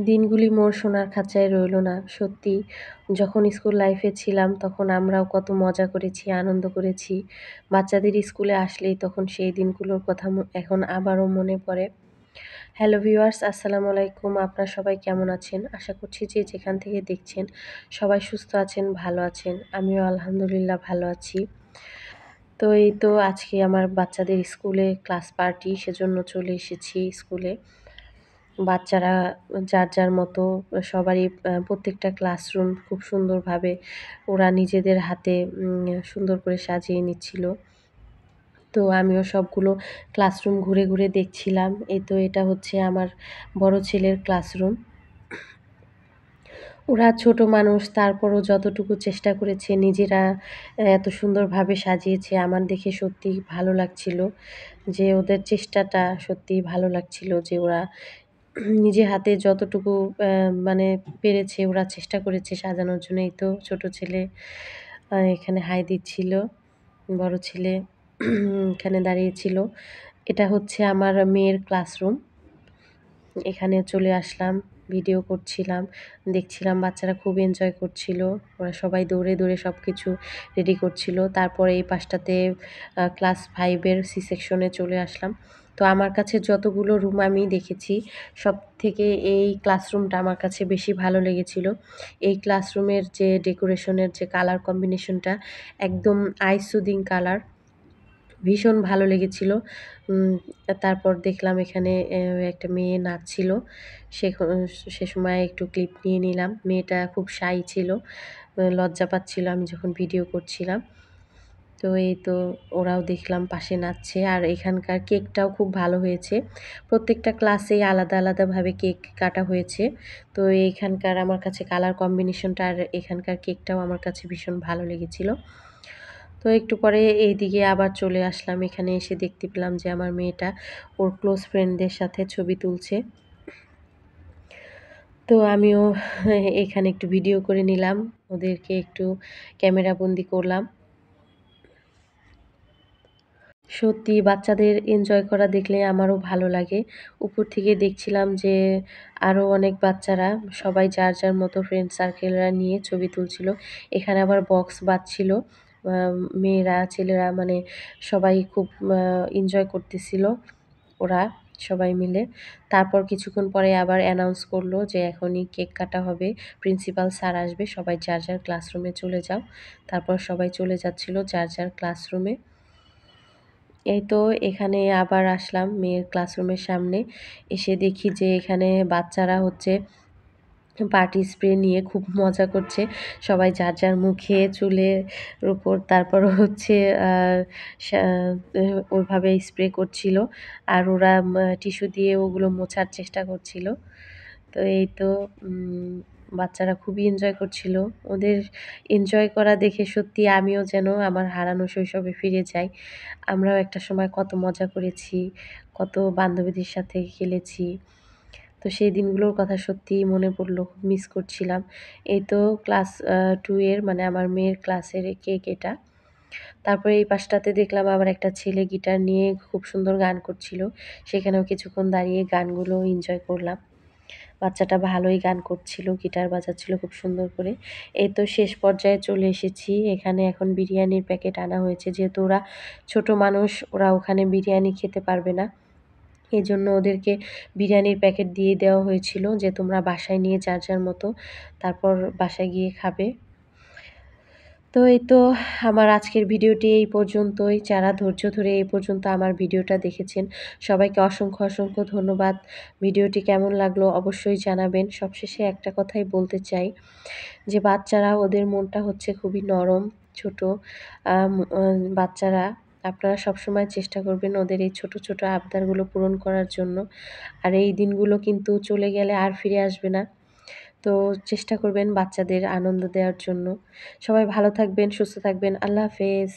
দিনগুলি মোর সোনার খাঁচায় রইল না। সত্যি যখন স্কুল লাইফে ছিলাম তখন আমরাও কত মজা করেছি, আনন্দ করেছি। বাচ্চাদের স্কুলে আসলেই তখন সেই দিনগুলোর কথা এখন আবারও মনে পড়ে। হ্যালো ভিউয়ার্স, আসসালামু আলাইকুম। আপনারা সবাই কেমন আছেন? আশা করছি যে যেখান থেকে দেখছেন সবাই সুস্থ আছেন, ভালো আছেন। আমিও আলহামদুলিল্লাহ ভালো আছি। তো এই তো আজকে আমার বাচ্চাদের স্কুলে ক্লাস পার্টি, সেজন্য চলে এসেছি স্কুলে। বাচ্চারা যার মতো সবারই প্রত্যেকটা ক্লাসরুম খুব সুন্দরভাবে ওরা নিজেদের হাতে সুন্দর করে সাজিয়ে নিচ্ছিল। তো আমিও সবগুলো ক্লাসরুম ঘুরে, ঘুরে দেখছিলাম। এই তো এটা হচ্ছে আমার বড় ছেলের ক্লাসরুম। ওরা ছোট মানুষ, তারপরও যতটুকু চেষ্টা করেছে নিজেরা এত সুন্দরভাবে সাজিয়েছে, আমার দেখে সত্যিই ভালো লাগছিল। যে ওদের চেষ্টাটা সত্যিই ভালো লাগছিল যে ওরা নিজে হাতে যতটুকু মানে পেরেছে ওরা চেষ্টা করেছে সাজানোর জন্য। এই তো ছোট ছেলে এখানে হাই দিচ্ছিল। বড় ছেলে এখানে দাঁড়িয়েছিল। এটা হচ্ছে আমার মেয়ের ক্লাসরুম। এখানে চলে আসলাম, ভিডিও করছিলাম, দেখছিলাম বাচ্চারা খুব এনজয় করছিল। ওরা সবাই দৌড়ে, দৌড়ে সবকিছু রেডি করছিল। তারপরে এই পাশটাতে ক্লাস 5 এর সি সেকশনে চলে আসলাম। তো আমার কাছে যতগুলো রুম আমি দেখেছি, সবথেকে এই ক্লাসরুমটা আমার কাছে বেশি ভালো লেগেছিল। এই ক্লাসরুমের যে ডেকোরেশনের যে কালার কম্বিনেশনটা একদম আই সুদিং কালার। ভীষণ ভালো লেগেছিল। উম তারপর দেখলাম এখানে একটা মেয়ে নাচছিল। সে সময় একটু ক্লিপ নিয়ে নিলাম। মেয়েটা খুব শাই ছিল। লজ্জা পাচ্ছিল আমি যখন ভিডিও করছিলাম। তো এই তো ওরাও দেখলাম পাশে নাচছে। আর এখানকার কেকটাও খুব ভালো হয়েছে। প্রত্যেকটা ক্লাসেই আলাদা, আলাদাভাবে কেক কাটা হয়েছে। তো এইখানকার আমার কাছে কালার কম্বিনেশনটা আর এখানকার কেকটাও আমার কাছে ভীষণ ভালো লেগেছিল। তো একটু পরে এইদিকে আবার চলে আসলাম। এখানে এসে দেখতে পেলাম যে আমার মেয়েটা ওর ক্লোজ ফ্রেন্ডদের সাথে ছবি তুলছে। তো আমিও এখানে একটু ভিডিও করে নিলাম। ওদেরকে একটু ক্যামেরাবন্দি করলাম। সত্যি বাচ্চাদের এনজয় করা দেখলে আমারও ভালো লাগে। উপর থেকে দেখছিলাম যে আরও অনেক বাচ্চারা সবাই যার মতো ফ্রেন্ড সার্কেলরা নিয়ে ছবি তুলছিল। এখানে আবার বক্স বাজছিল। আ মেয়েরা, ছেলেরা মানে সবাই খুব এনজয় করতেছিল ওরা সবাই মিলে। তারপর কিছুক্ষণ পরে আবার অ্যানাউন্স করল যে এখনই কেক কাটা হবে। প্রিন্সিপাল স্যার আসবে। সবাই যার ক্লাসরুমে চলে যাও। তারপর সবাই চলে যাচ্ছিল যার ক্লাসরুমে। এই তো এখানে আবার আসলাম মেয়ের ক্লাসরুমের সামনে। এসে দেখি যে এখানে বাচ্চারা হচ্ছে পার্টি স্প্রে নিয়ে খুব মজা করছে। সবাই যার মুখে, চুলের উপর তারপর হচ্ছে আ সা ওইভাবে স্প্রে করছিল। আর ওরা টিস্যু দিয়ে ওগুলো মোছার চেষ্টা করছিল। তো এই তো বাচ্চারা খুবই এনজয় করছিল। ওদের এনজয় করা দেখে সত্যি আমিও যেন আমার হারানো শৈশবে ফিরে যাই। আমরাও একটা সময় কত মজা করেছি, কত বান্ধবীদের সাথে খেলেছি। তো সেই দিনগুলোর কথা সত্যিই মনে পড়ল, খুব মিস করছিলাম। এই তো ক্লাস 2 এর মানে আমার মেয়ের ক্লাসের কেক এটা। তারপরে এই পাশটাতে দেখলাম আবার একটা ছেলে গিটার নিয়ে খুব সুন্দর গান করছিল। সেখানেও কিছুক্ষণ দাঁড়িয়ে গানগুলো এনজয় করলাম। বাচ্চাটা ভালোই গান করছিল, গিটার বাজাচ্ছিল খুব সুন্দর করে। এই তো শেষ পর্যায়ে চলে এসেছি। এখানে এখন বিরিয়ানির প্যাকেট আনা হয়েছে। যেহেতু ওরা ছোট মানুষ, ওরা ওখানে বিরিয়ানি খেতে পারবে না। এজন্য ওদেরকে বিরিয়ানির প্যাকেট দিয়ে দেওয়া হয়েছিল যে, "তোমরা বাসায় নিয়ে যার মতো তারপর বাসায় গিয়ে খাবে।" তো এই তো আমার আজকের ভিডিওটি এই পর্যন্তই। যারা ধৈর্য ধরে এই পর্যন্ত আমার ভিডিওটা দেখেছেন, সবাইকে অসংখ্য ধন্যবাদ। ভিডিওটি কেমন লাগলো অবশ্যই জানাবেন। সবশেষে একটা কথাই বলতে চাই যে, বাচ্চারা ওদের মনটা হচ্ছে খুবই নরম, ছোট আম আ বাচ্চারা। আপনারা সবসময় চেষ্টা করবেন ওদের এই ছোট আবদারগুলো পূরণ করার জন্য। আর এই দিনগুলো কিন্তু চলে গেলে আর ফিরে আসবে না। তো চেষ্টা করবেন বাচ্চাদের আনন্দ দেওয়ার জন্য। সবাই ভালো থাকবেন, সুস্থ থাকবেন। আল্লাহ হাফেজ।